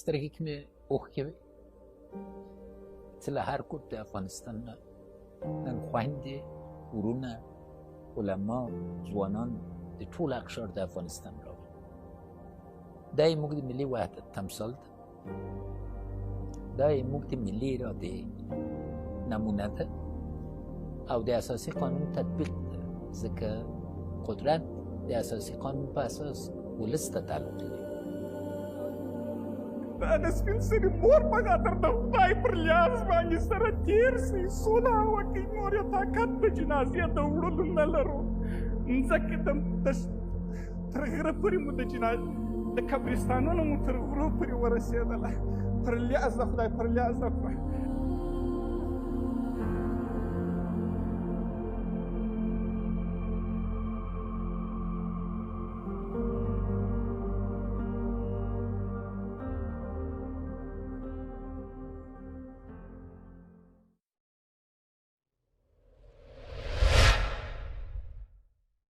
سترګې کې مې اوښکې وې چې له هر کور د افغانستان نه نن خویندې ورونه علما ځوانان د ټول اقشار د افغانستان راغلي دا یې موږ د ملي وحدت تمثال ده دا یې موږ د ملي ارادې نمونه ده او د اساسي قانون تطبیق ده ځکه قدرت د اساسي قانون په اساس ولس ته تعلق لري دا د سپین سرې مور په خاطر د خدای پر لیاز باندې سره تېر سي سوله وکړي نور یې طاقت د جنازې د وړلو نه لرو مځکې تر غره پورې مو د قبرستانونو مو تر غرو پورې ورسېدله پر لیاز د خدای پر لیاز د خدای